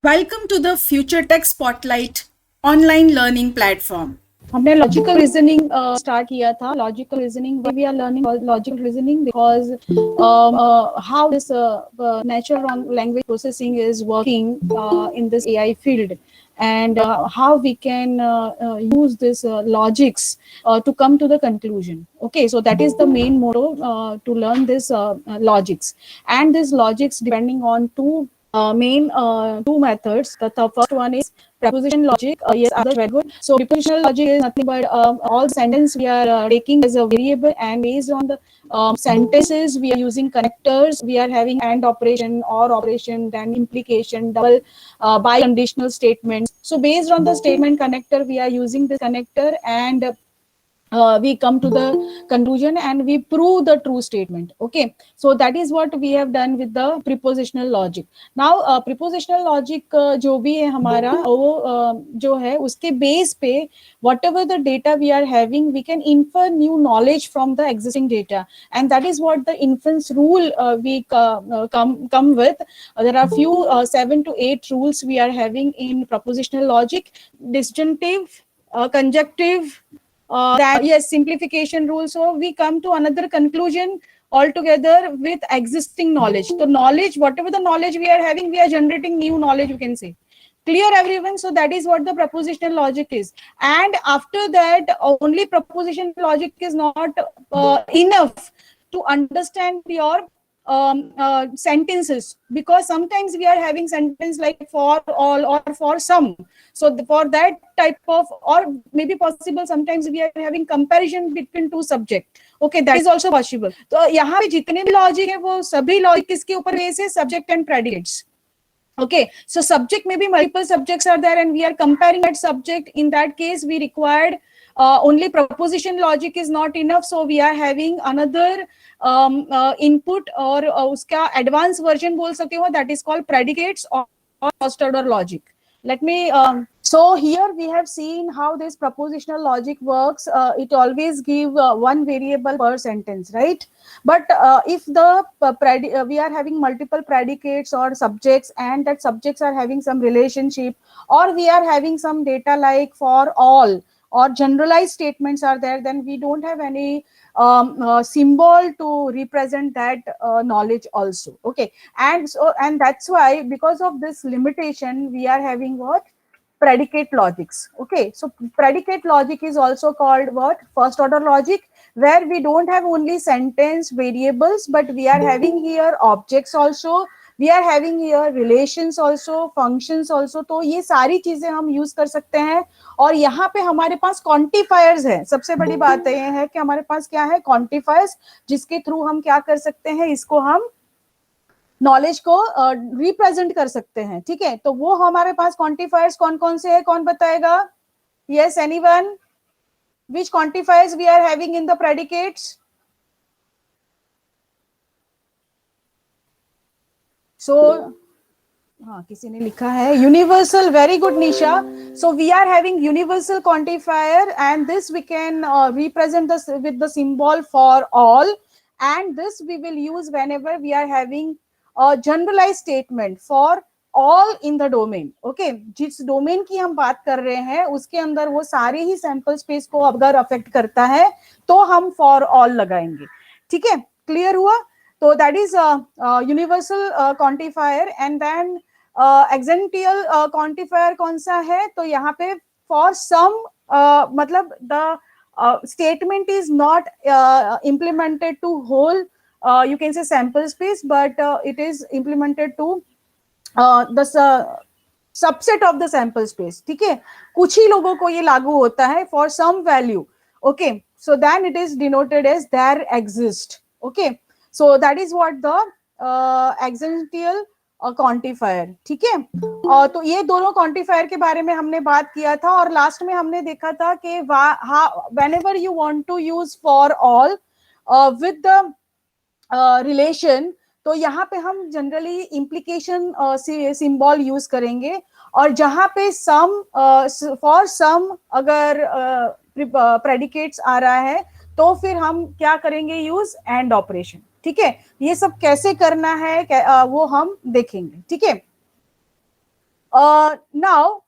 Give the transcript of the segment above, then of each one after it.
Welcome to the Future Tech Spotlight online learning platform. हमने logical reasoning start किया था. Logical reasoning, we are learning logical reasoning because how this natural language processing is working in this AI field, and how we can use this logics to come to the conclusion. Okay, so that is the main motto, to learn this logics. And this logics depending on main two methods. The first one is preposition logic. Yes, others very good. So prepositional logic is nothing but all sentence we are taking as a variable, and based on the sentences we are using connectors. We are having and operation, or operation, then implication, double by conditional statements. So based on the statement connector, we are using this connector, and we come to the conclusion and we prove the true statement. Okay, so that is what we have done with the prepositional logic. Now prepositional logic जो भी है हमारा वो जो है उसके base पे whatever the data we are having, we can infer new knowledge from the existing data, and that is what the inference rule we come with. There are few 7 to 8 rules we are having in propositional logic: disjunctive, conjunctive, yes, simplification rule. So we come to another conclusion altogether with existing knowledge. The knowledge, whatever the knowledge we are having, we are generating new knowledge, you can say. Clear, everyone? So that is what the propositional logic is. And after that, only propositional logic is not enough to understand your sentences, because sometimes we are having sentence like for all or for some. So for that type of, or maybe possible sometimes we are having comparison between two subject. Okay, that is also possible. तो यहाँ पे जितने भी logic है वो सभी logic किसके ऊपर बेस है? Subject and predicates. Okay, so subject, maybe multiple subjects are there and we are comparing that subject. In that case, we required only proposition logic is not enough. So we are having another input, or uska advanced version बोल सकते हो, that is called predicates or first order logic. Let me so here we have seen how this propositional logic works. It always give one variable per sentence, right? But if the we are having multiple predicates or subjects, and that subjects are having some relationship, or we are having some data like for all or generalized statements are there, then we don't have any symbol to represent that knowledge also. Okay, and so, and that's why, because of this limitation, we are having what? Predicate logics. Okay, so predicate logic is also called what? First order logic, where we don't have only sentence variables, but we are having here objects also, we are having here relations also, functions also. तो ये सारी चीजें हम use कर सकते हैं. और यहाँ पे हमारे पास क्वांटिफायर्स है. सबसे बड़ी बात ये है कि हमारे पास क्या है? क्वांटिफायर्स, जिसके थ्रू हम क्या कर सकते हैं? इसको हम नॉलेज को रिप्रेजेंट कर सकते हैं. ठीक है, तो वो हमारे पास क्वांटिफायर्स कौन कौन से है? कौन बताएगा? Yes, anyone? Which quantifiers we are having in the predicates? So हाँ, किसी ने लिखा है universal. Very good, Nisha. So we are having universal quantifier, and this we can represent this with the symbol for all, and this we will use whenever we are having a generalized statement for all in the domain. Okay, जिस domain की हम बात कर रहे हैं उसके अंदर वो सारे ही सैंपल स्पेस को अगर अफेक्ट करता है तो हम फॉर ऑल लगाएंगे. ठीक है, क्लियर हुआ? तो that is universal quantifier. And then existential quantifier कौन सा है? तो यहाँ पे फॉर सम, मतलब the statement is not implemented to whole, you can say sample space, but it is implemented to the subset of the sample space. ठीक है, कुछ ही लोगों को ये लागू होता है for some value. Okay, so then it is denoted as there exist. Okay, so that is what the existential quantifier. ठीक है, तो ये दोनों क्वांटिफायर के बारे में हमने बात किया था. और लास्ट में हमने देखा था कि whenever you want to use for all with the relation, तो यहाँ पे हम जनरली इम्प्लीकेशन सिंबल यूज करेंगे. और जहां पे सम, फॉर सम अगर प्रेडिकेट्स आ रहा है तो फिर हम क्या करेंगे? Use and operation. ठीक है, ये सब कैसे करना है वो हम देखेंगे. ठीक है, नाउ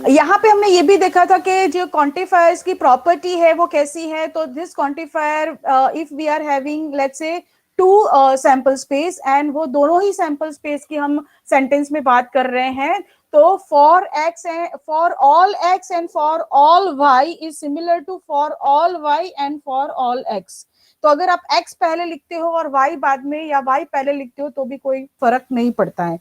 यहाँ पे हमने ये भी देखा था कि जो क्वांटिफायर्स की प्रॉपर्टी है वो कैसी है. तो this quantifier, if we are having let's say two sample space and वो दोनों ही सैंपल स्पेस की हम सेंटेंस में बात कर रहे हैं, तो for x and for all x and for all y is similar to for all y and for all x. तो अगर आप x पहले लिखते हो और y बाद में, या y पहले लिखते हो तो भी कोई फर्क नहीं पड़ता है.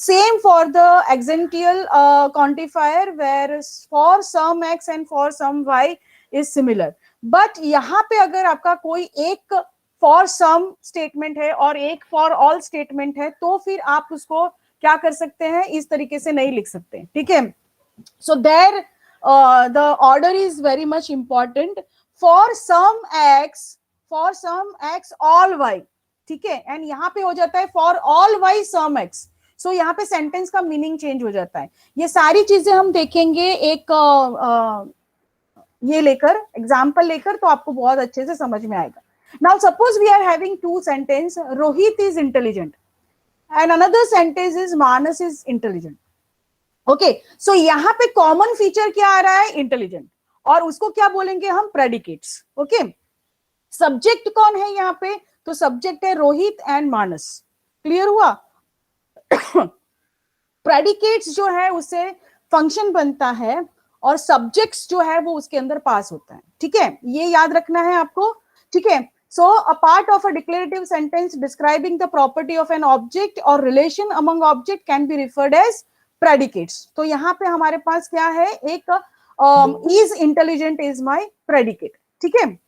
Same for the existential quantifier where for some x and for some y is similar. But यहाँ पे अगर आपका कोई एक फॉर सम स्टेटमेंट है और एक फॉर ऑल स्टेटमेंट है, तो फिर आप उसको क्या कर सकते हैं, इस तरीके से नहीं लिख सकते. ठीक है. So there the order is very much important. For some x all y. ठीक है. एंड यहाँ पे हो जाता है for all y some x. So यहाँ पे सेंटेंस का मीनिंग चेंज हो जाता है. ये सारी चीजें हम देखेंगे एक ये लेकर, एग्जाम्पल लेकर, तो आपको बहुत अच्छे से समझ में आएगा. Now suppose we are having two sentence, Rohit is intelligent and another sentence is Manas is intelligent. Okay. So यहाँ पे कॉमन फीचर क्या आ रहा है, इंटेलिजेंट, और उसको क्या बोलेंगे हम, प्रेडिकेट्स. ओके. सब्जेक्ट कौन है यहाँ पे, तो सब्जेक्ट है रोहित एंड मानस. क्लियर हुआ. प्रेडिकेट्स जो है उससे फंक्शन बनता है और सब्जेक्ट्स जो है वो उसके अंदर पास होता है. ठीक है. ये याद रखना है आपको. ठीक है. So a part of a declarative sentence describing the property of an object और relation among object can be referred as predicates. तो यहाँ पे हमारे पास क्या है, एक is intelligent is my predicate. ठीक है.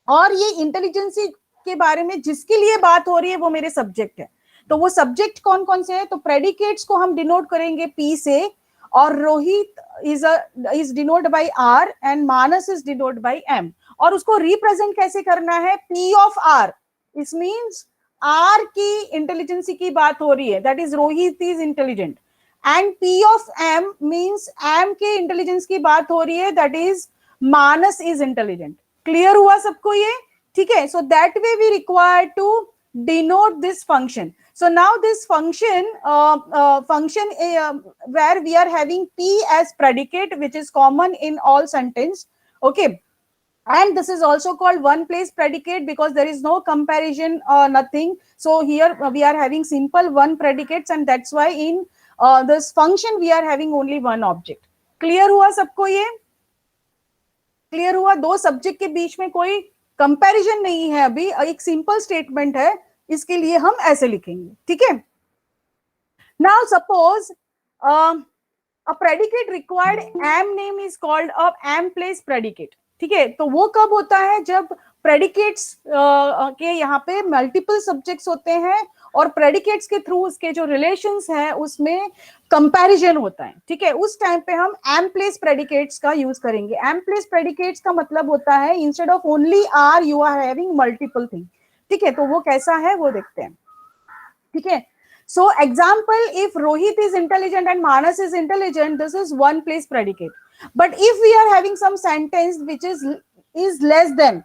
और ये इंटेलिजेंसी के बारे में जिसके लिए बात हो रही है वो मेरे सब्जेक्ट है. तो वो सब्जेक्ट कौन कौन से हैं, तो प्रेडिकेट्स को हम डिनोट करेंगे P से, और Rohit is denote by R and Manas is denote by M. और उसको रिप्रेजेंट कैसे करना है, P ऑफ R. इस मीन्स R की इंटेलिजेंसी की बात हो रही है, that is Rohit is intelligent. And P of M means M के इंटेलिजेंस की बात हो रही है, that is Manas is intelligent. Clear हुआ सबको ये. ठीक है. So that way we require to denote this function. So now this function where we are having P as predicate, which is common in all sentence. Okay. And this is also called one place predicate because there is no comparison or nothing. So here we are having simple one predicates, and that's why in this function we are having only one object. Clear हुआ सबको ये? Clear हुआ? दो subject के बीच में कोई comparison नहीं है अभी, एक सिंपल स्टेटमेंट है, इसके लिए हम ऐसे लिखेंगे. ठीक है. Now suppose a predicate required M name is called a M place predicate. ठीक है. तो वो कब होता है, जब प्रेडिकेट्स के यहाँ पे मल्टीपल सब्जेक्ट्स होते हैं और प्रेडिकेट्स के थ्रू उसके जो रिलेशंस है उसमें कंपैरिजन होता है. ठीक है. उस टाइम पे हम एम प्लेस प्रेडिकेट्स का यूज करेंगे. एम प्लेस प्रेडिकेट्स का मतलब होता है instead of only R you are having multiple thing. ठीक है. तो वो कैसा है वो देखते हैं. ठीक है. So example, if Rohit is intelligent and Manas is intelligent, this is one place predicate. But if we are having some sentence which is less than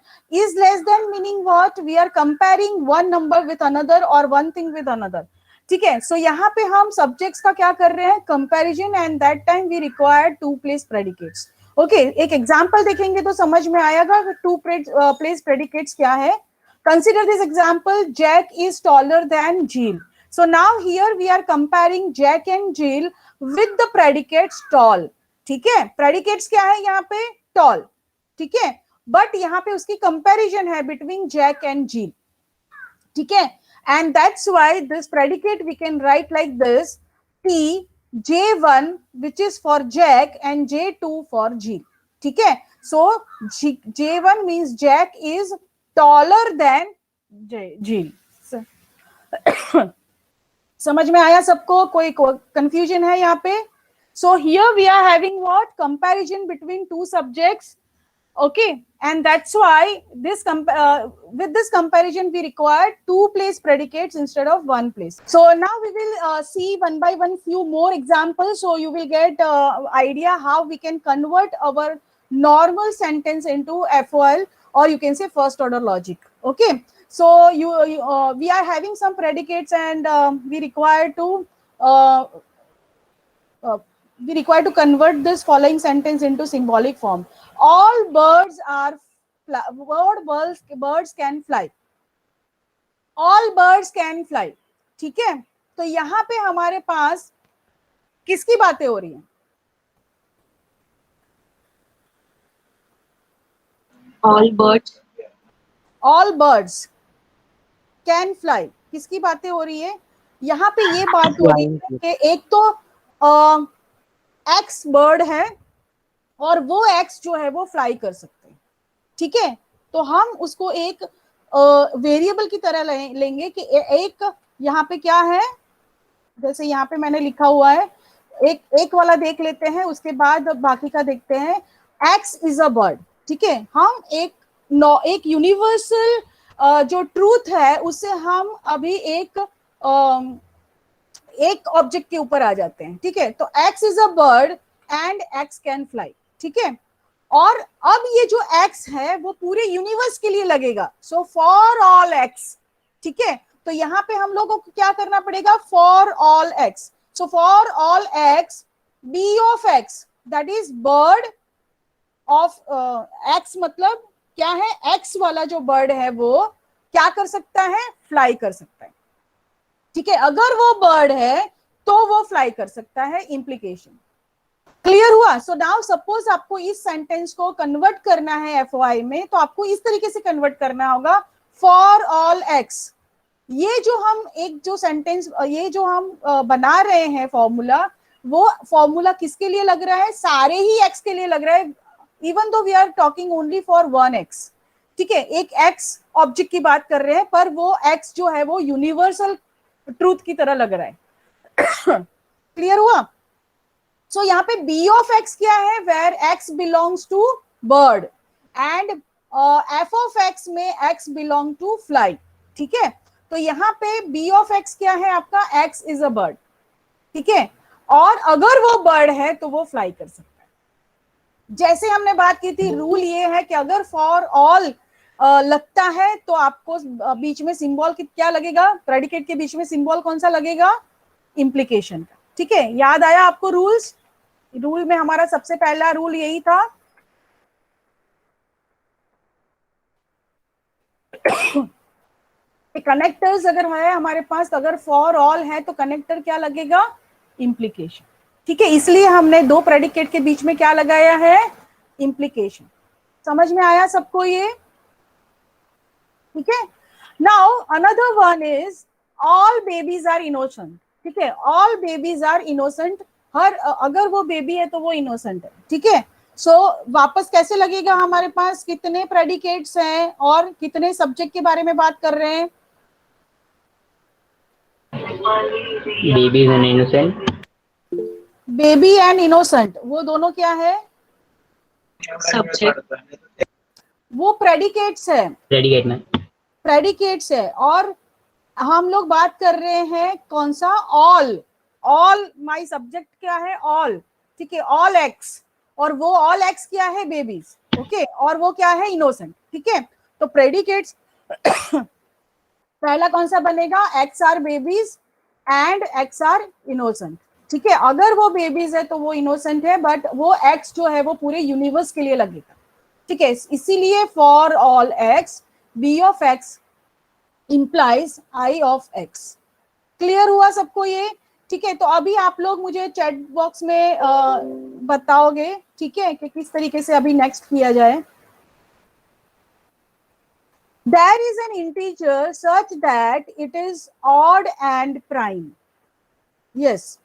meaning what, we are comparing one number with another or one thing with another. ठीक है. सो यहाँ पे हम subjects का क्या कर रहे हैं, comparison, and that time we require two place predicates. Okay. एक एग्जांपल देखेंगे तो समझ में आएगा टू प्लेस प्रेडिकेट्स क्या है. Consider this example, Jack is taller than Jill. So now here we are comparing Jack and Jill with the predicates tall. ठीक है. predicates क्या है यहाँ पे, tall. ठीक है. बट यहाँ पे उसकी कंपैरिजन है between Jack and Jill. ठीक है. And that's why this predicate we can write like this, P J1 which is for Jack and J2 for Jill. ठीक है. So J1 means Jack is taller than Jill. समझ में आया सबको, कोई confusion है यहाँ पे? So here we are having what, comparison between two subjects. Okay. And that's why this with this comparison we require two place predicates instead of one place. So now we will see one by one few more examples, so you will get idea how we can convert our normal sentence into FOL, or you can say first order logic. Okay. So we are having some predicates and we require to we require to convert this following sentence into symbolic form. All birds are birds can fly. All birds can fly. ठीक है, तो यहाँ पे हमारे पास किसकी बातें हो रही हैं? All birds can fly. किसकी बातें हो रही है? यहाँ पे ये बात हो रही है कि एक तो एक्स बर्ड है और वो एक्स जो है वो फ्लाई कर सकते हैं. ठीक है, तो हम उसको एक वेरिएबल की तरह लेंगे कि एक यहाँ पे क्या है, जैसे यहाँ पे मैंने लिखा हुआ है, एक वाला देख लेते हैं, उसके बाद बाकी का देखते हैं. X is a bird. ठीक है, हम एक यूनिवर्सल जो ट्रूथ है उससे हम अभी एक ऑब्जेक्ट के ऊपर आ जाते हैं. ठीक है, तो x is a bird and x can fly. ठीक है, और अब ये जो एक्स है वो पूरे यूनिवर्स के लिए लगेगा. सो फॉर ऑल एक्स. ठीक है, तो यहाँ पे हम लोगों को क्या करना पड़ेगा? For all x. So for all x B of x, that is bird of x, मतलब क्या है? एक्स वाला जो बर्ड है वो क्या कर सकता है? फ्लाई कर सकता है. ठीक है, अगर वो बर्ड है तो वो फ्लाई कर सकता है. इंप्लीकेशन क्लियर हुआ? सो नाउ सपोज आपको इस सेंटेंस को कन्वर्ट करना है एफओआई में, तो आपको इस तरीके से कन्वर्ट करना होगा. फॉर ऑल एक्स, ये जो हम सेंटेंस ये जो हम बना रहे हैं फॉर्मूला, वो फॉर्मूला किसके लिए लग रहा है? सारे ही एक्स के लिए लग रहा है, even though we are talking only for one x. ठीक है, एक एक्स ऑब्जेक्ट की बात कर रहे हैं, पर वो एक्स जो है वो यूनिवर्सल ट्रूथ की तरह लग रहा है. क्लियर हुआ? सो यहाँ पे b ऑफ x क्या है? Where x belongs to bird and f of x में x बिलोंग टू फ्लाई. ठीक है, तो यहाँ पे b ऑफ x क्या है आपका? x is a bird. ठीक है, और अगर वो बर्ड है तो वो फ्लाई कर सकता है. जैसे हमने बात की थी, रूल ये है कि अगर फॉर ऑल लगता है तो आपको बीच में सिंबल क्या लगेगा? प्रेडिकेट के बीच में सिंबल कौन सा लगेगा? इंप्लीकेशन का. ठीक है, याद आया आपको रूल्स? रूल में हमारा सबसे पहला रूल यही था. कनेक्टर्स अगर है हमारे पास, तो अगर फॉर ऑल है तो कनेक्टर क्या लगेगा? इंप्लीकेशन. ठीक है, इसलिए हमने दो प्रेडिकेट के बीच में क्या लगाया है? इंप्लीकेशन. समझ में आया सबको ये? ठीक है, now another one is all babies are innocent. ठीक है, ऑल बेबीज आर इनोसेंट. हर अगर वो बेबी है तो वो इनोसेंट है. ठीक है, सो वापस कैसे लगेगा? हमारे पास कितने प्रेडिकेट्स हैं और कितने सब्जेक्ट के बारे में बात कर रहे हैं? Baby and innocent. Baby and innocent, वो दोनों क्या है? सब्जेक्ट. वो प्रेडिकेट्स है. प्रेडिकेट में प्रेडिकेट्स है, और हम लोग बात कर रहे हैं कौन सा? ऑल. ऑल माई सब्जेक्ट क्या है? ऑल. ठीक है, ऑल एक्स, और वो ऑल एक्स क्या है? बेबीज. ओके, और वो क्या है? इनोसेंट. ठीक है, तो प्रेडिकेट्स पहला कौन सा बनेगा? X are babies and x are innocent. ठीक है, अगर वो बेबीज है तो वो इनोसेंट है, बट वो एक्स जो है वो पूरे यूनिवर्स के लिए लगेगा. ठीक है, इसीलिए for all x B of x implies I of x. Clear हुआ सबको ये? ठीक है, तो अभी आप लोग मुझे चैट बॉक्स में बताओगे, ठीक है, कि किस तरीके से अभी नेक्स्ट किया जाए. There is an integer such that it is odd and prime. Yes.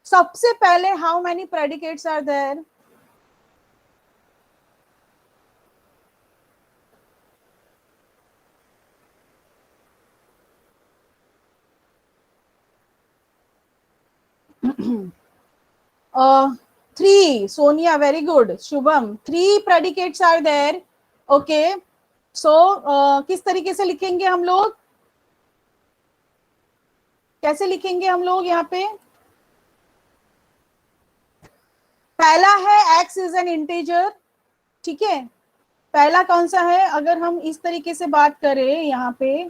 सबसे पहले how many predicates are there? Three. Sonia, very good. Shubham, 3 predicates are there. Okay. So किस तरीके से लिखेंगे हम लोग? कैसे लिखेंगे हम लोग यहाँ पे? पहला है x is an integer. ठीक है, पहला कौन सा है? अगर हम इस तरीके से बात करें यहाँ पे,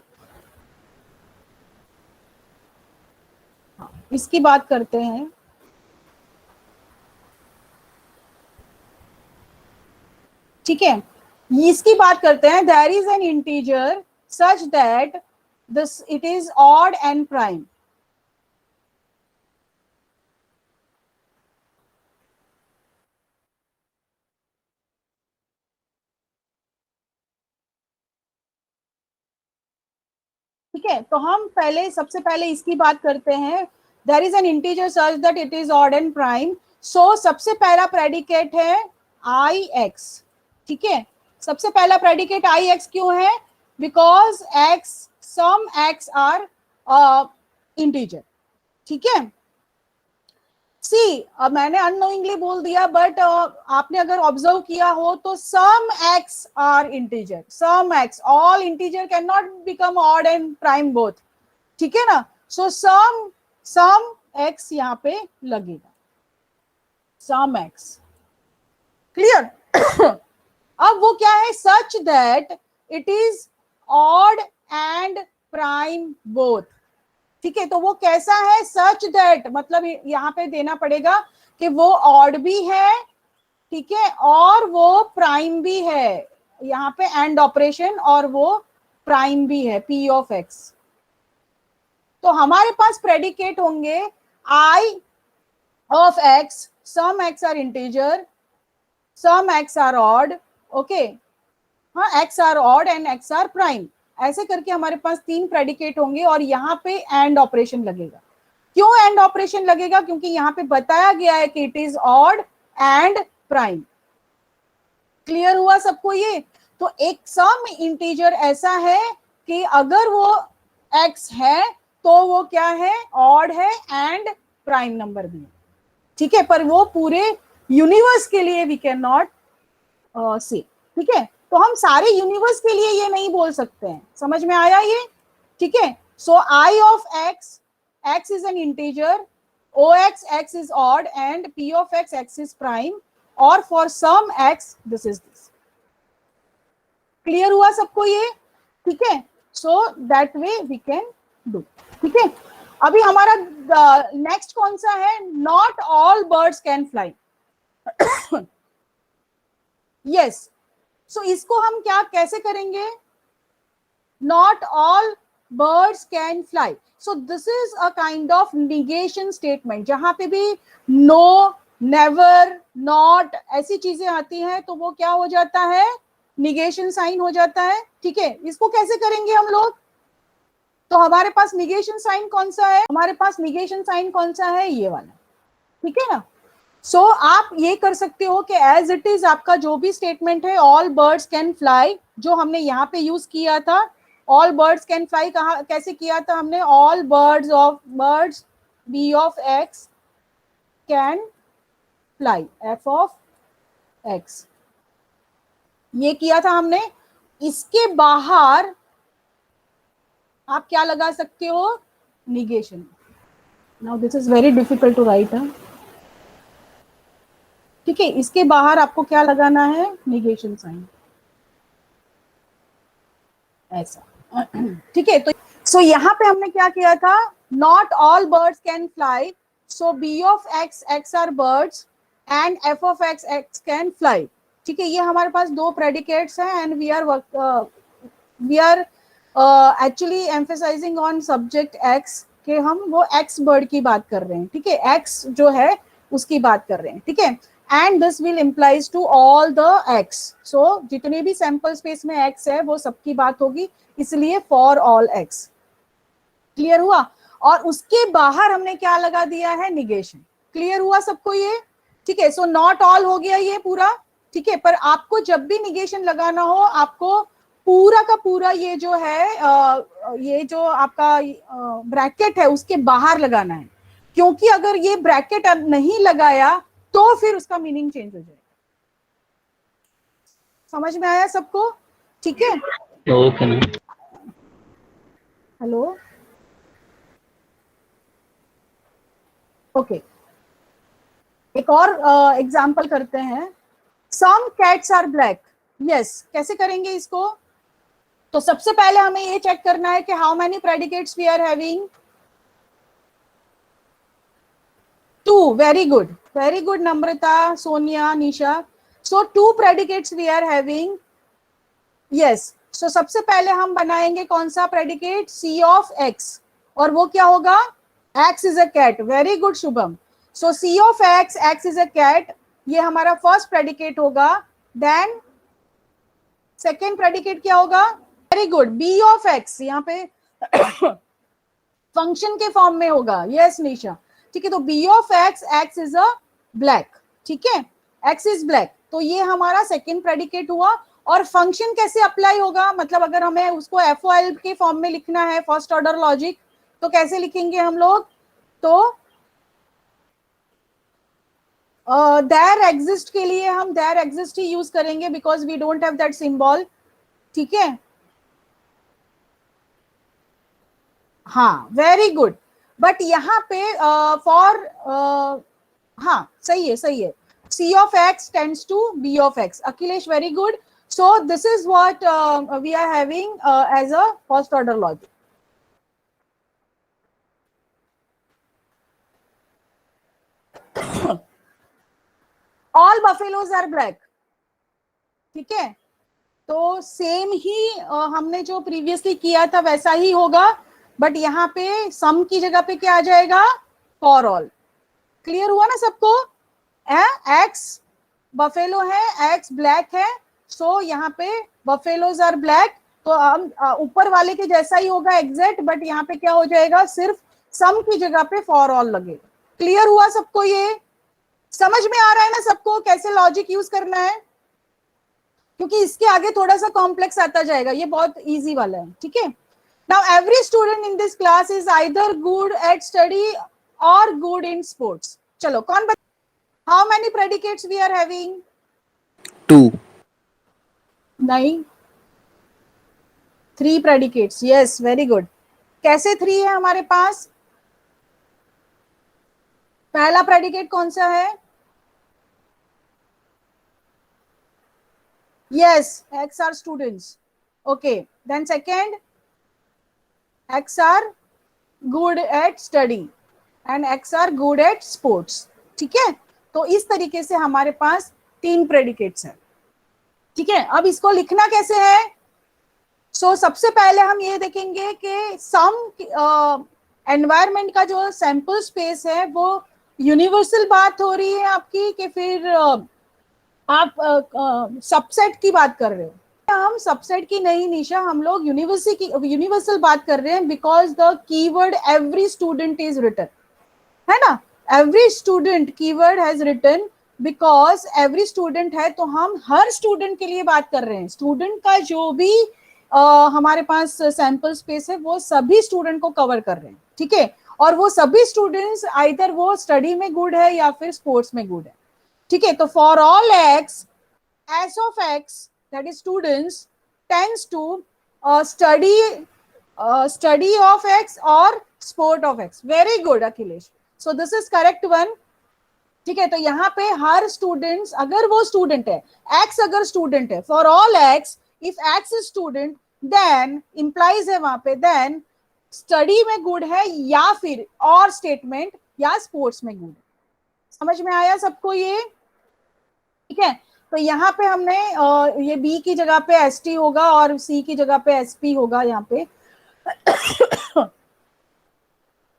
इसकी बात करते हैं। ठीक है, इसकी बात करते हैं। There is an integer such that this it is odd and prime. ठीक है, तो हम पहले सबसे पहले इसकी बात करते हैं। There is an integer such that it is odd and prime. So सबसे पहला प्रेडिकेट है आई एक्स। ठीक है, सबसे पहला प्रेडिकेट आई एक्स क्यों है? Because x, some x are integer. ठीक है, सी मैंने अननोइंगली बोल दिया, बट आपने अगर ऑब्जर्व किया हो तो some x are integer, some x, all integer can not become odd and prime both. ठीक है ना, सो सम एक्स यहाँ पे लगेगा, सम एक्स। क्लियर? अब वो क्या है? सच that it is odd and prime both. ठीक है, तो वो कैसा है? सच दैट मतलब यहाँ पे देना पड़ेगा कि वो ऑड भी है, ठीक है, और वो प्राइम भी है। यहाँ पे एंड ऑपरेशन, और वो प्राइम भी है, पी ऑफ एक्स। तो हमारे पास प्रेडिकेट होंगे I of x, some x are integer, some x are odd, okay, हाँ, x are odd and x are prime. ऐसे करके हमारे पास 3 प्रेडिकेट होंगे और यहाँ पे एंड ऑपरेशन लगेगा। क्यों एंड ऑपरेशन लगेगा? क्योंकि यहाँ पे बताया गया है कि it is odd and prime. Clear हुआ सबको ये? तो एक सम इंटीजर ऐसा है कि अगर वो एक्स है तो वो क्या है? ऑड है एंड प्राइम नंबर भी है। ठीक है, पर वो पूरे यूनिवर्स के लिए वी कैन नॉट से। ठीक है, तो हम सारे यूनिवर्स के लिए ये नहीं बोल सकते हैं। समझ में आया ये? ठीक है, so I of x, x is an integer, O x, x is odd, and P of x, x is prime, और for some x this is this. Clear हुआ सबको ये? ठीक है, so that way we can do. ठीक है, अभी हमारा नेक्स्ट कौन सा है? Not all birds can fly. Yes, so इसको हम क्या कैसे करेंगे? Not all birds can fly. So this is a kind of negation statement. जहां पे भी नो, नेवर, नॉट ऐसी चीजें आती हैं तो वो क्या हो जाता है? निगेशन साइन हो जाता है। ठीक है, इसको कैसे करेंगे हम लोग? तो हमारे पास निगेशन साइन कौन सा है? हमारे पास निगेशन साइन कौन सा है? ये वाला। ठीक है ना, सो आप ये कर सकते हो कि एज इट इज आपका जो भी स्टेटमेंट है, ऑल बर्ड्स कैन फ्लाई, जो हमने यहाँ पे यूज किया था, ऑल बर्ड्स कैन फ्लाई, कहा कैसे किया था हमने? All birds B of x can fly, F of x, ये किया था हमने। इसके बाहर आप क्या लगा सकते हो? Negation. Now this is very difficult to write. ठीक है, इसके बाहर आपको क्या लगाना है? निगेशन साइन, ऐसा। ठीक है, तो सो यहाँ पे हमने क्या किया था? Not all birds can fly, so B of x, x are birds, and F of x, x can fly. ठीक है, ये हमारे पास 2 प्रेडिकेट्स हैं, and we are actually emphasizing on subject x, के हम वो एक्स बर्ड की बात कर रहे हैं। ठीक है, एक्स जो है उसकी बात कर रहे हैं। ठीक है, and this will implies to all the x. So जितने भी सैंपल स्पेस में एक्स है वो सबकी बात होगी, इसलिए फॉर ऑल एक्स। क्लियर हुआ? और उसके बाहर हमने क्या लगा दिया है? निगेशन। क्लियर हुआ सबको ये? ठीक है, सो नॉट ऑल हो गया ये पूरा। ठीक है, पर आपको जब भी निगेशन लगाना हो, आपको पूरा का पूरा ये जो है ये जो आपका ब्रैकेट है उसके बाहर लगाना है, क्योंकि अगर ये ब्रैकेट नहीं लगाया तो फिर उसका मीनिंग चेंज हो जाएगा। समझ में आया सबको? ठीक है, ओके मैम। हेलो, ओके, एक और एग्जांपल करते हैं। Some cats are black. Yes, कैसे करेंगे इसको? तो सबसे पहले हमें ये चेक करना है कि how many predicates we are having. 2. Very good. Very good, Namrata, Sonia, Nisha. So 2 predicates we are having. Yes. So सबसे पहले हम बनाएंगे कौन सा predicate? C of X. और वो क्या होगा? X is a cat. Very good, Shubham. So C of X is a cat. ये हमारा first predicate होगा. Then second predicate क्या होगा? Very good. B of X. यहाँ पे फंक्शन के फॉर्म में होगा. Yes, निशा. ठीक है, तो B of X is a black. ठीक है, X is black. तो ये हमारा सेकेंड प्रेडिकेट हुआ. और फंक्शन कैसे अप्लाई होगा, मतलब अगर हमें उसको FOL के फॉर्म में लिखना है, फर्स्ट ऑर्डर लॉजिक, तो कैसे लिखेंगे हम लोग? तो देयर एग्जिस्ट के लिए हम देयर एग्जिस्ट ही यूज करेंगे because we don't have that symbol. ठीक है, हाँ, वेरी गुड. बट यहाँ पे फॉर हाँ, सही है, सही है. C of X tends to B of X. Akhilesh, very good. So this is what we are having as a first order logic. All buffaloes are black. ठीक है, तो सेम ही हमने जो प्रीवियसली किया था वैसा ही होगा, बट यहाँ पे सम की जगह पे क्या आ जाएगा? For all. क्लियर हुआ ना सबको? एक्स बफेलो है, एक्स ब्लैक है, सो यहाँ पे बफेलोज आर ब्लैक. तो हम ऊपर वाले के जैसा ही होगा एग्जैक्ट, बट यहाँ पे क्या हो जाएगा? सिर्फ सम की जगह पे फॉर ऑल लगेगा. क्लियर हुआ सबको? ये समझ में आ रहा है ना सबको कैसे लॉजिक यूज करना है? क्योंकि इसके आगे थोड़ा सा कॉम्प्लेक्स आता जाएगा, ये बहुत इजी वाला है. ठीक है, now every student in this class is either good at study और गुड इन स्पोर्ट्स. चलो, कौन बता? How many predicates we are having? 2. नहीं, 3 प्रेडिकेट्स. Yes, very good. कैसे 3 है हमारे पास? पहला प्रेडिकेट कौन सा है? Yes, X are students. Okay. Then second, X are good at study and X are good at sports. ठीक है, तो इस तरीके से हमारे पास 3 प्रेडिकेट्स हैं. ठीक है, अब इसको लिखना कैसे है? सो सबसे पहले हम ये देखेंगे कि सम एनवायरमेंट का जो सैंपल स्पेस है वो यूनिवर्सल बात हो रही है आपकी, कि फिर आप सबसेट की बात कर रहे हो? हम सबसेट की नहीं निशा, हम लोग यूनिवर्सल बात कर रहे हैं, because the keyword every student is written, है ना? Every student keyword has written, because every student है, तो हम हर स्टूडेंट के लिए बात कर रहे हैं. स्टूडेंट का जो भी हमारे पास सैंपल स्पेस है वो सभी स्टूडेंट को कवर कर रहे हैं. ठीक है, और वो सभी स्टूडेंट्स आइदर वो स्टडी में गुड है या फिर स्पोर्ट्स में गुड है. ठीक है, तो for all x, S of x that is students tends to study of x और sport of x. Very good Akhilesh, so this is correct one. ठीक है, तो यहाँ पे हर स्टूडेंट्स, अगर वो स्टूडेंट है, एक्स अगर स्टूडेंट है, for all x if x is student then implies है वहां पे, देन स्टडी में गुड है या फिर और स्टेटमेंट या स्पोर्ट्स में गुड है. समझ में आया सबको ये? ठीक है, तो यहाँ पे हमने ये बी की जगह पे एस टी होगा और सी की जगह पे एस पी होगा यहाँ पे.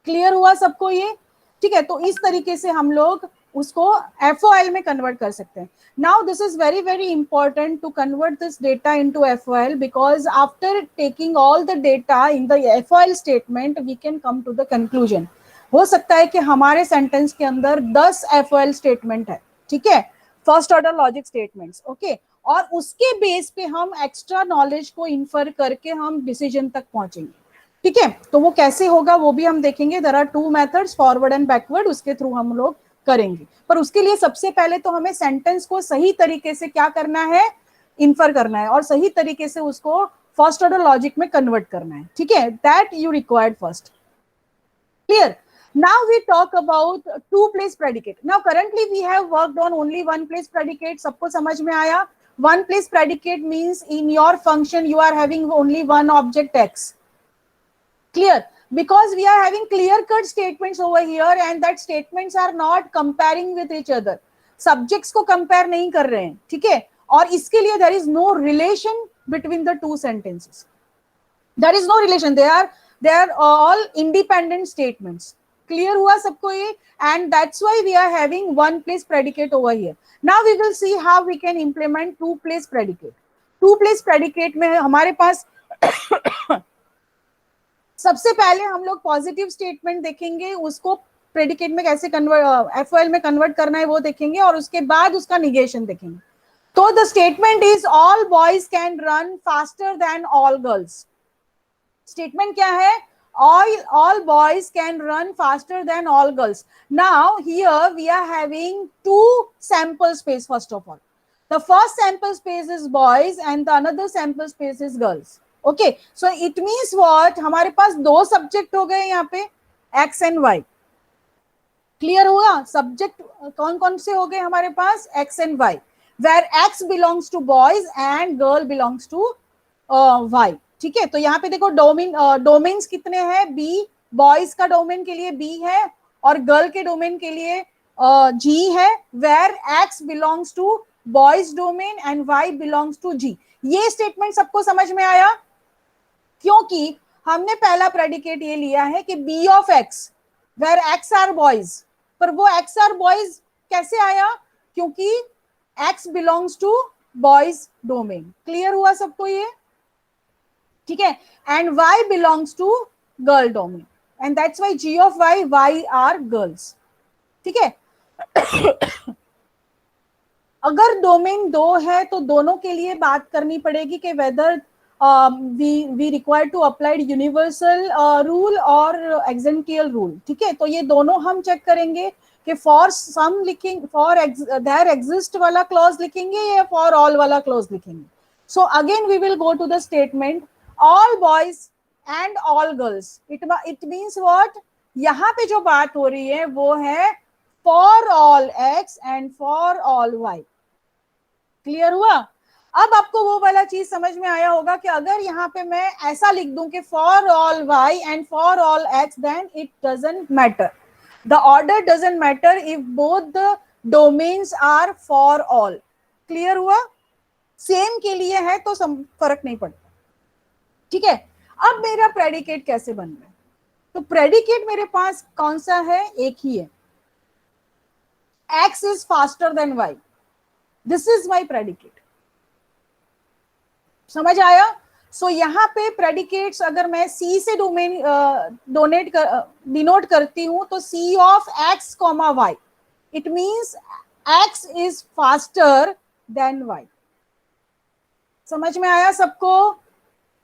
क्लियर हुआ सबको ये? ठीक है, तो इस तरीके से हम लोग उसको FOL में कन्वर्ट कर सकते हैं. Now this is very very important to convert this data into FOL, because after taking all the data in the FOL statement we can come to the conclusion. हो सकता है कि हमारे सेंटेंस के अंदर 10 FOL स्टेटमेंट है. ठीक है, first order logic statements. Okay, और उसके बेस पे हम एक्स्ट्रा नॉलेज को इन्फर करके हम डिसीजन तक पहुंचेंगे. ठीक है, तो वो कैसे होगा वो भी हम देखेंगे. There are 2 methods, forward and backward, उसके थ्रू हम लोग करेंगे. पर उसके लिए सबसे पहले तो हमें सेंटेंस को सही तरीके से क्या करना है? इन्फर करना है, और सही तरीके से उसको फर्स्ट ऑर्डर लॉजिक में कन्वर्ट करना है. ठीक है, that you required first. Clear? Now we talk about 2 place predicate. Now currently we have worked on only 1 place predicate. सबको समझ में आया? 1 place predicate means in your function you are having only one object X. Clear? because we are having clear cut statements over here and that statements are not comparing with each other. Subjects को compare नहीं कर रहे हैं, ठीक है, और इसके लिए there is no relation between the two sentences. There is no relation. They are all independent statements. Clear हुआ सबको ये? And that's why we are having one place predicate over here. Now we will see how we can implement two place predicate. Two place predicate में हमारे पास सबसे पहले हम लोग positive statement देखेंगे, उसको प्रेडिकेट में कैसे कन्वर्ट, एफओएल में कन्वर्ट करना है वो देखेंगे, और उसके बाद उसका निगेशन देखेंगे. तो the statement is all boys can run faster than all girls. Statement क्या है? All boys can run faster than all girls. Now here we are having two sample space. First of all, the first sample space is boys and the another sample space is girls. Okay, so it means what? हमारे पास दो subject हो गए यहाँ पे, x and y. Clear हुआ? Subject कौन कौन से हो गए हमारे पास? x and y, where x belongs to boys and girl belongs to y. ठीक है, तो यहाँ पे देखो डोमेन्स कितने हैं? बी. बॉयज का डोमेन के लिए बी है और गर्ल के डोमेन के लिए जी है, where x belongs to boys domain and y belongs to G. ये स्टेटमेंट सबको समझ में आया? क्योंकि हमने पहला प्रेडिकेट ये लिया है कि B of x where x are boys, पर वो एक्स आर बॉयज कैसे आया? क्योंकि x belongs to boys domain. Clear हुआ सबको ये? ठीक है, and y belongs to girl domain and that's why g of y are girls. ठीक है. अगर डोमेन दो है तो दोनों के लिए बात करनी पड़ेगी कि whether we require to applied universal rule और एक्सेंटियल रूल. ठीक है, तो ये दोनों हम चेक करेंगे कि फॉर सम लिखेंगे, फॉर देयर एग्जिस्ट वाला क्लॉज लिखेंगे या फॉर ऑल वाला क्लॉज लिखेंगे. So again we will go to the statement all boys and all girls. It means what? यहाँ पे जो बात हो रही है वो है for all x and for all y. Clear हुआ? अब आपको वो वाला चीज समझ में आया होगा कि अगर यहाँ पे मैं ऐसा लिख दूं कि for all y and for all x, then it doesn't matter. The order doesn't matter if both the domains are for all. Clear हुआ? सेम के लिए है तो फर्क नहीं पड़ता. ठीक है, अब मेरा प्रेडिकेट कैसे बन रहा है? तो प्रेडिकेट मेरे पास कौन सा है? एक ही है, x is faster than y. This is my predicate. समझ आया? सो यहाँ पे प्रेडिकेट्स अगर मैं c से डोमेन डिनोट करती हूं तो c of x comma y, it means x is faster than y. समझ में आया सबको?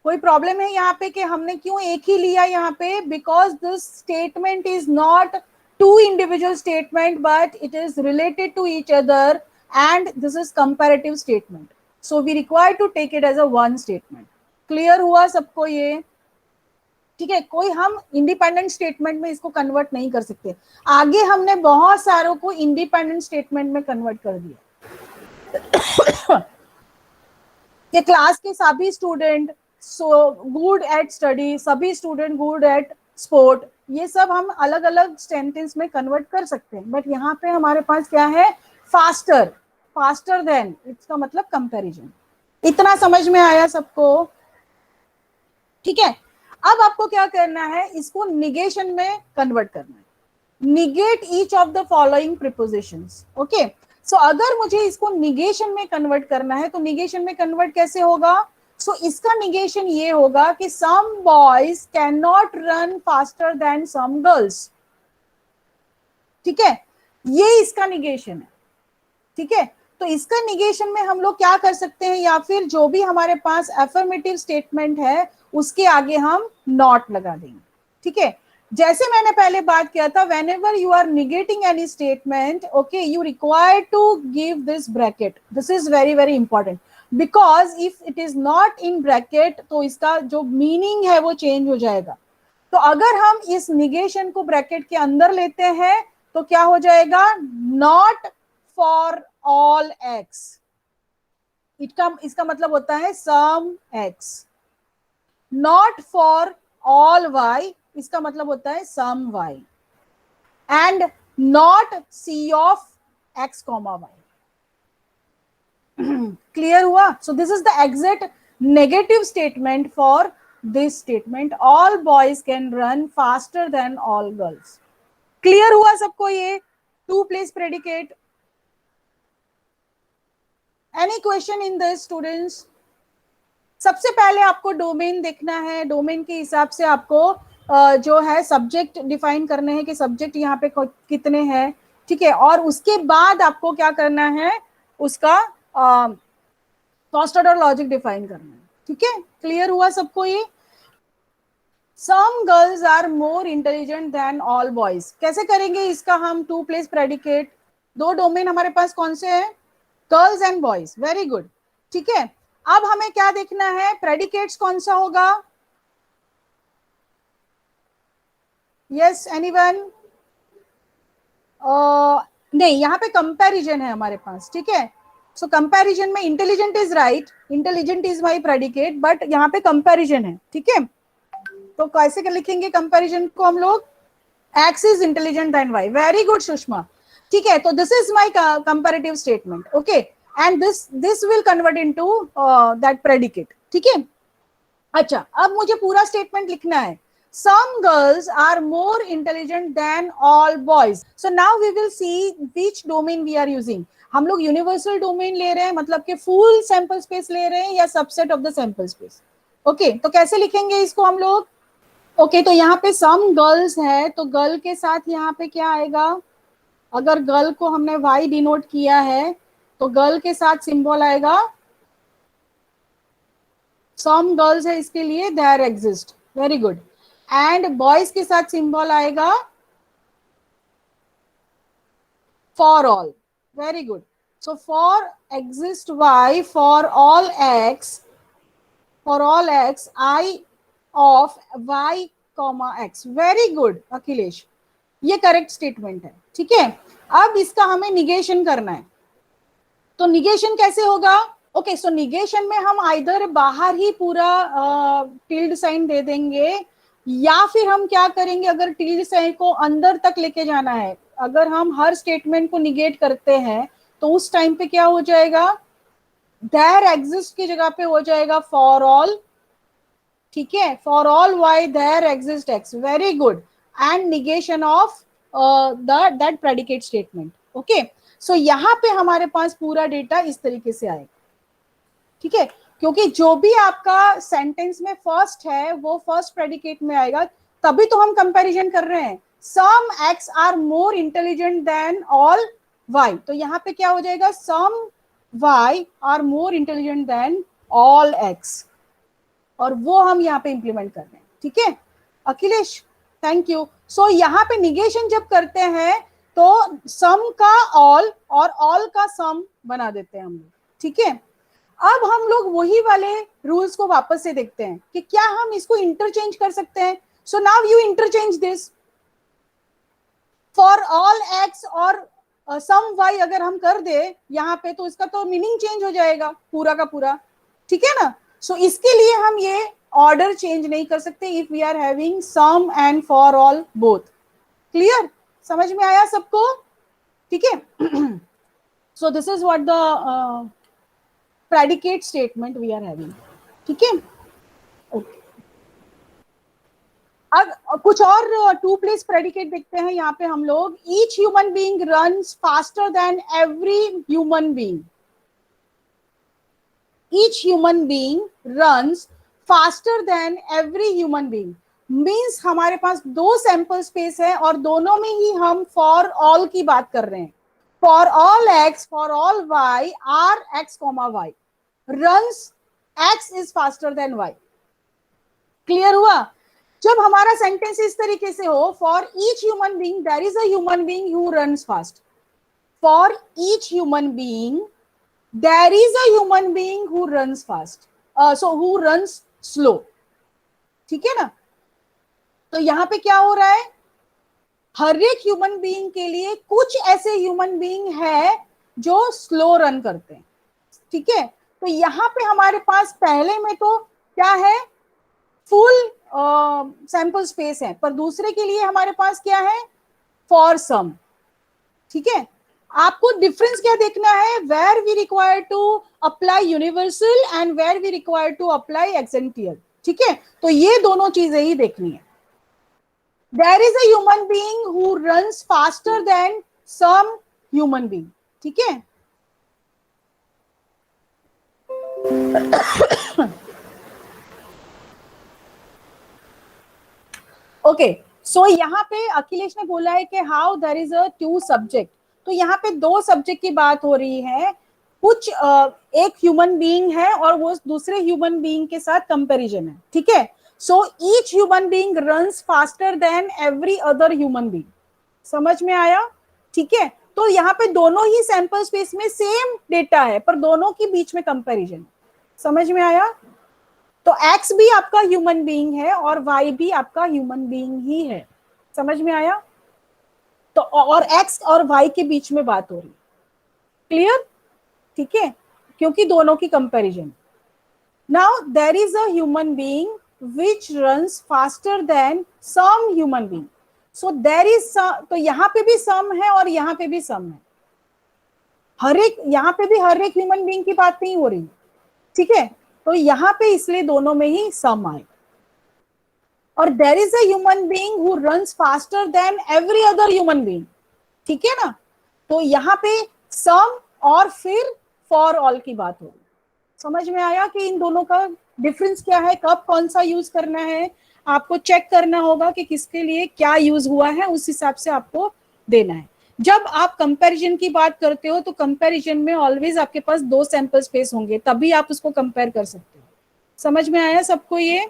कोई प्रॉब्लम है यहाँ पे कि हमने क्यों एक ही लिया यहाँ पे? Because this statement is not to individual statement but it is related to each other and this is comparative statement. So we require to take it as a one statement. Clear हुआ सबको ये? ठीक है, कोई हम independent statement में इसको convert नहीं कर सकते. आगे हमने बहुत सारों को इंडिपेंडेंट स्टेटमेंट में कन्वर्ट कर दिया कि क्लास के सभी student so good at study, सभी स्टूडेंट good at sport, ये सब हम अलग अलग सेंटेंस में कन्वर्ट कर सकते हैं. बट यहाँ पे हमारे पास क्या है? फास्टर. फास्टर देन, इसका मतलब कंपैरिजन. इतना समझ में आया सबको? ठीक है, अब आपको क्या करना है? इसको निगेशन में कन्वर्ट करना है. Negate each of the following prepositions. Okay, so अगर मुझे इसको निगेशन में कन्वर्ट करना है तो निगेशन में कन्वर्ट कैसे होगा? सो इसका निगेशन ये होगा कि some boys cannot run faster than some girls. ठीक है, ये इसका निगेशन है. ठीक है, तो इसका निगेशन में हम लोग क्या कर सकते हैं? या फिर जो भी हमारे पास अफर्मेटिव स्टेटमेंट है उसके आगे हम नॉट लगा देंगे. ठीक है, जैसे मैंने पहले बात किया था, whenever you are negating any statement, okay, you require to give this bracket. This is very very important. Because if it is not in bracket तो इसका जो मीनिंग है वो चेंज हो जाएगा. तो अगर हम इस निगेशन को ब्रैकेट के अंदर लेते हैं तो क्या हो जाएगा? Not for all x. इसका मतलब होता है some x. Not for all y इसका मतलब होता है some y and not c of x comma y. Clear हुआ? So this is the exact negative statement for this statement, all boys can run faster than all girls. Clear हुआ सबको ये two place predicate? Any question in this students? सबसे पहले आपको domain देखना है, domain के हिसाब से आपको जो है सब्जेक्ट डिफाइन करने हैं कि सब्जेक्ट यहाँ पे कितने हैं, ठीक है. और उसके बाद आपको क्या करना है, उसका फर्स्ट ऑर्डर लॉजिक डिफाइन करना है, ठीक है. क्लियर हुआ सबको ये? Some girls are more intelligent than all boys. कैसे करेंगे इसका हम टू प्लेस प्रेडिकेट? दो डोमेन हमारे पास कौन से हैं? Girls and boys. Very good, ठीक है. अब हमें क्या देखना है, प्रेडिकेट्स कौन सा होगा? Yes anyone? नहीं, यहाँ पे कंपैरिजन है हमारे पास, ठीक है. सो कंपैरिजन में intelligent is right, intelligent is my predicate, but यहाँ पे कंपैरिजन है, ठीक है. तो कैसे लिखेंगे कंपैरिजन को हम लोग? x is intelligent then y. Very good Sushma, ठीक है. तो this is my comparative statement, okay, and this will convert into that predicate, ठीक है. अच्छा, अब मुझे पूरा स्टेटमेंट लिखना है. Some girls are more intelligent than all boys. So now we will see which domain we are using. हम लोग यूनिवर्सल डोमेन ले रहे हैं, मतलब कि फुल सैंपल स्पेस ले रहे हैं या subset of the sample space. Okay, तो कैसे लिखेंगे इसको हम लोग? ओके, तो यहाँ पे सम गर्ल्स है, तो गर्ल के साथ यहाँ पे क्या आएगा? अगर गर्ल को हमने y डिनोट किया है तो गर्ल के साथ सिंबल आएगा सम गर्ल्स है, इसके लिए there exist. Very good. And boys के साथ सिंबल आएगा for all. Very good. So for exist y, for all x I of y comma x. Very good Akhilesh, ये करेक्ट स्टेटमेंट है, ठीक है. अब इसका हमें निगेशन करना है, तो निगेशन कैसे होगा? ओके, सो निगेशन में हम आइदर बाहर ही पूरा टिल्ड साइन दे देंगे, या फिर हम क्या करेंगे, अगर टिल्ड साइन को अंदर तक लेके जाना है, अगर हम हर स्टेटमेंट को निगेट करते हैं तो उस टाइम पे क्या हो जाएगा? देयर एग्जिस्ट की जगह पे हो जाएगा फॉर ऑल, ठीक है. For all y there exist x. Very good. And negation of that predicate statement. Okay, so यहाँ पे हमारे पास पूरा डेटा इस तरीके से आएगा, ठीक है. क्योंकि जो भी आपका सेंटेंस में फर्स्ट है वो फर्स्ट प्रेडिकेट में आएगा, तभी तो हम कंपैरिजन कर रहे हैं. Some x are more intelligent than all y. तो यहाँ पे क्या हो जाएगा? Some y are more intelligent than all x, और वो हम यहाँ पे इंप्लीमेंट कर रहे हैं, ठीक है. Akhilesh thank you. सो यहाँ पे निगेशन जब करते हैं तो सम का ऑल और ऑल का सम बना देते हैं हम लोग, ठीक है. अब हम लोग वही वाले रूल्स को वापस से देखते हैं कि क्या हम इसको इंटरचेंज कर सकते हैं. So now you interchange this for all x और सम y अगर हम कर दे यहाँ पे, तो इसका तो मीनिंग चेंज हो जाएगा पूरा का पूरा, ठीक है ना. सो इसके लिए हम ये ऑर्डर चेंज नहीं कर सकते if we are having some and for all both. Clear? समझ में आया सबको? ठीक है. So this is what the predicate statement we are having, ठीक है. ओके, अब कुछ और टू प्लेस प्रेडिकेट देखते हैं यहाँ पे हम लोग. Each human being runs faster than every human being. Each human being runs faster than every human being means हमारे पास दो सैंपल स्पेस है और दोनों में ही हम फॉर ऑल की बात कर रहे हैं. For all x, for all y, r x, y runs x is faster than y. Clear हुआ? जब हमारा सेंटेंस इस तरीके से हो, for each human being there is a human being who runs fast. For each human being there is a human being who runs fast, so who runs slow, ठीक है ना. तो यहाँ पे क्या हो रहा है? हर एक ह्यूमन बीइंग के लिए कुछ ऐसे ह्यूमन बीइंग है जो स्लो रन करते हैं, ठीक है. तो यहाँ पे हमारे पास पहले में तो क्या है? फुल सैंपल स्पेस है, पर दूसरे के लिए हमारे पास क्या है, फॉर सम। ठीक है, आपको डिफरेंस क्या देखना है, where we require to apply universal and where we require to apply existential. ठीक है, तो ये दोनों चीजें ही देखनी है। There is a human being who runs faster than some human being. ठीक है, ओके, सो यहाँ पे अखिलेश ने बोला है कि how there is a two subject, तो यहाँ पे दो सब्जेक्ट की बात हो रही है। कुछ एक ह्यूमन बीइंग है और वो दूसरे ह्यूमन बीइंग के साथ कंपैरिजन है। ठीक है, so each human being runs faster than every other human being. समझ में आया? ठीक है, तो यहाँ पे दोनों ही सैंपल स्पेस में सेम डेटा है, पर दोनों के बीच में कंपैरिजन। समझ में आया? तो x भी आपका ह्यूमन बीइंग है और y भी आपका ह्यूमन बीइंग ही है। समझ में आया? तो और x और y के बीच में बात हो रही है। क्लियर? ठीक है, क्योंकि दोनों की comparison. Now there is a human being which runs faster than some human being. So there is, तो यहाँ पे भी सम है और यहाँ पे भी सम है। हर एक, यहाँ पे भी हर एक ह्यूमन बीइंग की बात नहीं हो रही। ठीक है, तो यहाँ पे इसलिए दोनों में ही सम आए। और there is a human being who runs faster than every other human being. ठीक है ना, तो यहाँ पे सम और फिर फॉर ऑल की बात होगी। समझ में आया कि इन दोनों का डिफरेंस क्या है, कब कौन सा यूज करना है, आपको चेक करना होगा कि किसके लिए क्या यूज हुआ है, उस हिसाब से आपको देना है। जब आप कंपैरिजन की बात करते हो तो कंपैरिजन में ऑलवेज आपके पास दो सैंपल स्पेस होंगे, तभी आप उसको कंपेयर कर सकते हो। समझ में आया सबको ये?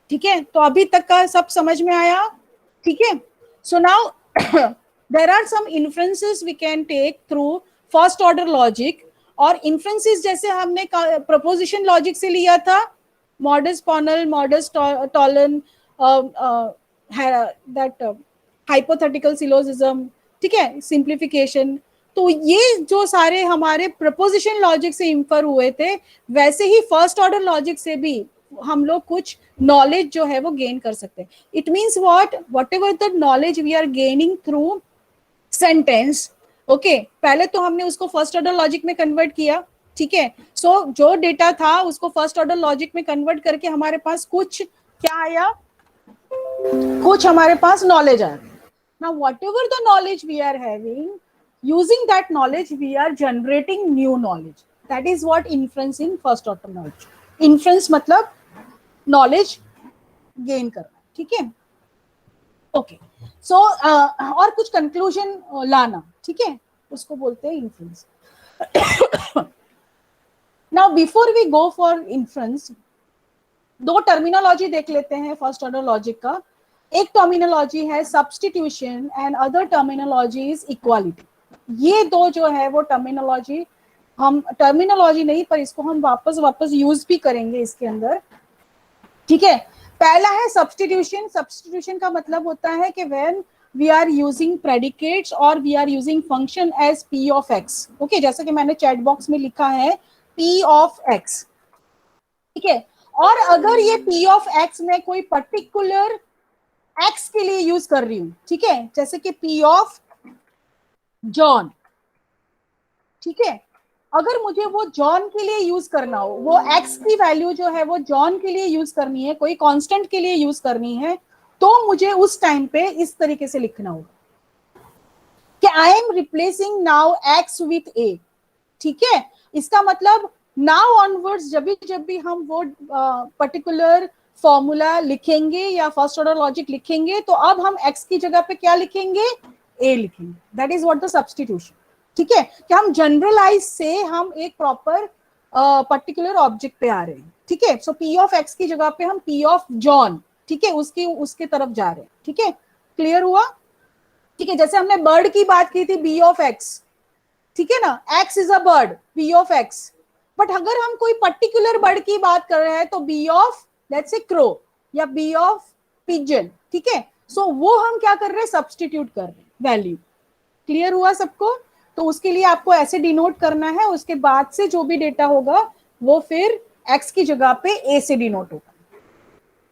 ठीक है, तो अभी तक का सब समझ में आया? ठीक है, so now there are some inferences we can take through first order logic. और इन्फ्रेंसेस जैसे हमने प्रोपोजिशन लॉजिक से लिया था, modus ponens, modus tollens, that hypothetical syllogism. ठीक है, सिंप्लीफिकेशन, तो ये जो सारे हमारे प्रपोजिशन लॉजिक से इंफर हुए थे, वैसे ही फर्स्ट ऑर्डर लॉजिक से भी हम लोग कुछ नॉलेज जो है वो गेन कर सकते हैं। It means whatever the knowledge we are gaining through sentence, okay, पहले तो हमने उसको फर्स्ट ऑर्डर लॉजिक में कन्वर्ट किया। ठीक है, सो जो डेटा था उसको फर्स्ट ऑर्डर लॉजिक में कन्वर्ट करके हमारे पास कुछ क्या आया, कुछ हमारे पास नॉलेज आ गई। Now, whatever the knowledge we are having, using that knowledge, we are generating new knowledge. That is what inference in first order knowledge. Inference मतलब knowledge gain करना, ठीक है? Okay. So, और कुछ conclusion लाना, ठीक है? उसको बोलते हैं inference. Now, before we go for inference, दो टर्मिनोलॉजी देख लेते हैं फर्स्ट ऑर्डर लॉजिक का। एक टर्मिनोलॉजी है substitution and other terminology is equality. ये दो जो है वो टर्मिनोलॉजी, हम टर्मिनोलॉजी नहीं पर इसको हम वापस यूज भी करेंगे इसके अंदर। ठीक है, पहला है सब्स्टिट्यूशन। सब्स्टिट्यूशन का मतलब होता है कि when we are using predicates और we are using function as P of x. Okay, जैसा कि मैंने चैट बॉक्स में लिखा है पी ऑफ एक्स। ठीक है, और अगर ये पी ऑफ एक्स में कोई पर्टिकुलर एक्स के लिए यूज कर रही हूं, ठीक है, जैसे कि पी ऑफ जॉन। ठीक है, अगर मुझे वो जॉन के लिए यूज करना हो, वो एक्स की वैल्यू जो है वो जॉन के लिए यूज करनी है, कोई कांस्टेंट के लिए यूज करनी है, तो मुझे उस टाइम पे इस तरीके से लिखना होगा कि I am replacing now x with a. ठीक है, इसका मतलब नाउ ऑनवर्ड्स जब भी हम वो पर्टिकुलर फॉर्मूला लिखेंगे या फर्स्ट ऑर्डर लॉजिक लिखेंगे, तो अब हम x की जगह पे क्या लिखेंगे, a लिखेंगे। That is what the substitution. ठीक है, कि हम जनरलाइज से हम एक प्रॉपर पर्टिकुलर ऑब्जेक्ट पे आ रहे हैं। ठीक है, सो p ऑफ x की जगह पे हम p ऑफ जॉन, ठीक है, उसके तरफ जा रहे हैं। ठीक है, क्लियर हुआ? ठीक है, जैसे हमने बर्ड की बात की थी b ऑफ x, ठीक है ना, x is a bird, b of x। But अगर हम कोई पर्टिकुलर बर्ड की बात कर रहे हैं तो b of let's say crow या b ऑफ पिजन। ठीक है, सो वो हम क्या कर रहे हैं, सब्स्टिट्यूट कर रहे हैं वैल्यू। क्लियर हुआ सबको? तो उसके लिए आपको ऐसे डिनोट करना है, उसके बाद से जो भी डेटा होगा वो फिर x की जगह पे a से डिनोट होगा।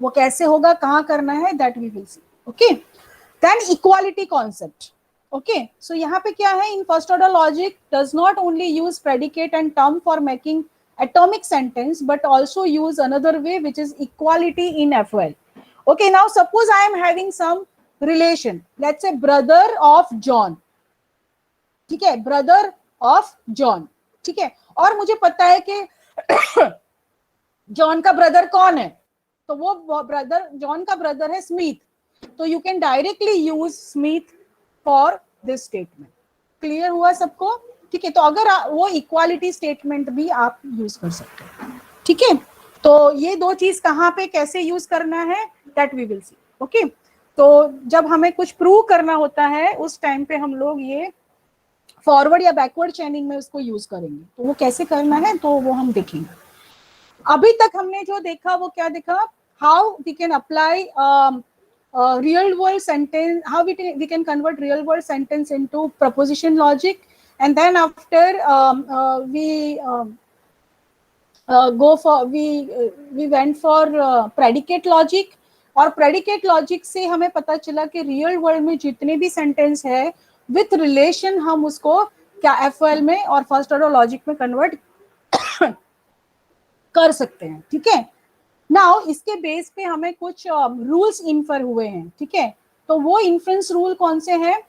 वो कैसे होगा, कहाँ करना है, that we will see. Okay, then equality concept. Okay, so यहाँ पे क्या है, in first order logic does not only use predicate and term for making atomic sentence but also use another way which is equality in FOL. Okay, now suppose I am having some relation, let's say brother of John. ठीक है, brother of John. ठीक है, और मुझे पता है कि John का ब्रदर कौन है, तो वो ब्रदर, जॉन का ब्रदर है स्मिथ, तो you can directly use Smith for this statement. Clear हुआ सबको? ठीक है, तो अगर वो इक्वालिटी स्टेटमेंट भी आप यूज कर सकते हैं. ठीक है, तो ये दो चीज कहाँ पे कैसे यूज करना है, that we will see. Okay, तो जब हमें कुछ प्रूव करना होता है उस टाइम पे हम लोग ये फॉरवर्ड या बैकवर्ड चेनिंग में उसको यूज करेंगे, तो वो कैसे करना है तो वो हम देखेंगे. अभी तक हमने जो देखा वो क्या देखा, how we can apply real world sentence, how we can convert real world sentence into proposition logic, and then after we went for predicate logic, और predicate logic से हमें पता चला कि real world में जितने भी sentence है with relation हम उसको क्या FOL में और first order logic में convert कर सकते हैं. ठीक है, नाउ इसके बेस पे हमें कुछ रूल्स इन्फर हुए हैं. ठीक है, तो वो इन्फ्रेंस रूल कौन से हैं,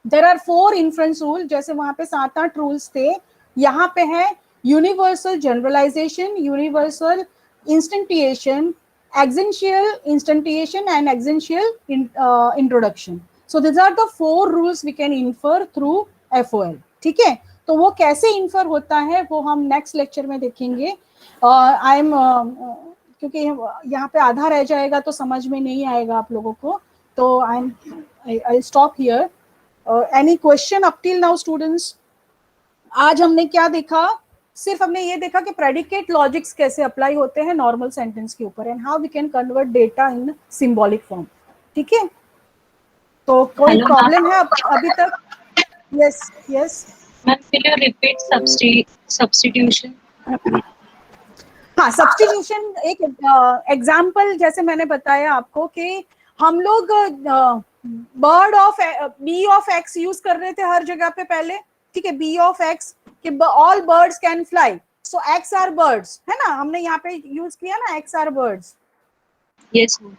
देयर आर 4 इन्फ्रेंस रूल. जैसे वहां पे 7-8 रूल्स थे, यहाँ पे है universal generalization, universal instantiation, existential instantiation and existential introduction. So this are the 4 rules we can infer through FOL. ठीक है, तो वो कैसे इन्फर होता है वो हम नेक्स्ट लेक्चर में देखेंगे. आई एम क्योंकि यहाँ पे आधा रह जाएगा तो समझ में नहीं आएगा आप लोगों को, तो I stop here. Any question up till now students? आज हमने क्या देखा, सिर्फ हमने ये देखा कि प्रेडिकेट लॉजिक्स कैसे अप्लाई होते हैं नॉर्मल सेंटेंस के ऊपर, and how we can convert data in symbolic form. ठीक है, तो कोई प्रॉब्लम है अभी तक? Yes yes Ma'am, will you repeat substitution? हाँ, सब्स्टिट्यूशन एक एग्जाम्पल जैसे मैंने बताया आपको कि हम लोग bird of B of x use कर रहे थे हर जगह पे पहले. ठीक है, बी ऑफ एक्स कि all birds can fly, so x are birds, है ना, हमने यहाँ पे यूज किया ना, x are birds. Yes, ma'am.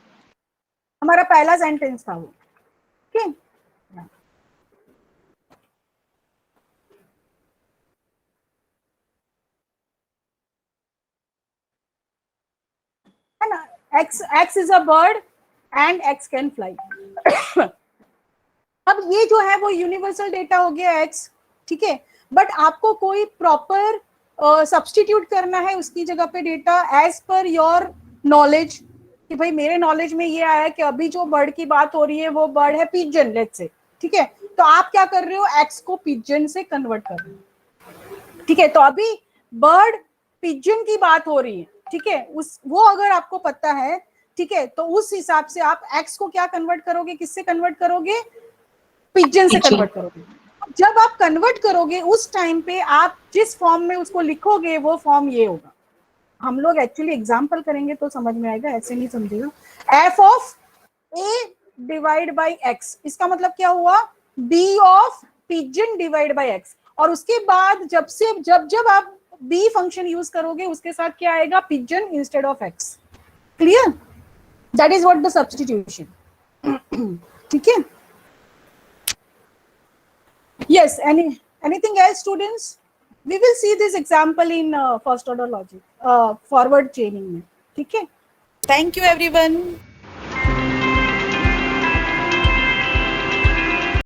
हमारा पहला सेंटेंस था वो. ठीक है ना, x is a bird and x can fly. अब ये जो है वो यूनिवर्सल डेटा हो गया एक्स. ठीक है, बट आपको कोई प्रॉपर सब्स्टिट्यूट करना है उसकी जगह पे data as per your knowledge, कि भाई मेरे नॉलेज में ये आया कि अभी जो बर्ड की बात हो रही है वो बर्ड है पिजन, लेट्स से. ठीक है, तो आप क्या कर रहे हो, एक्स को पिजन से कन्वर्ट कर रहे हो. ठीक है, तो अभी बर्ड पिजन की बात हो रही है. ठीक है, वो अगर आपको पता है, ठीक है, तो उस हिसाब से आप एक्स को क्या कन्वर्ट करोगे, किससे कन्वर्ट करोगे, पिजन से कन्वर्ट करोगे. जब आप कन्वर्ट करोगे उस टाइम पे आप जिस फॉर्म में उसको लिखोगे वो फॉर्म ये होगा. हम लोग एक्चुअली एग्जांपल करेंगे तो समझ में आएगा, ऐसे नहीं समझेगा. F of A divide by x, इसका मतलब क्या हुआ, B of pigeon divide by x. और उसके बाद जब आप बी फंक्शन यूज करोगे उसके साथ क्या आएगा, pigeon instead of x. Clear? That is what the substitution. ठीक है, yes, anything else students? We will see this example in first order logic, forward chaining में. ठीक है, Thank you everyone.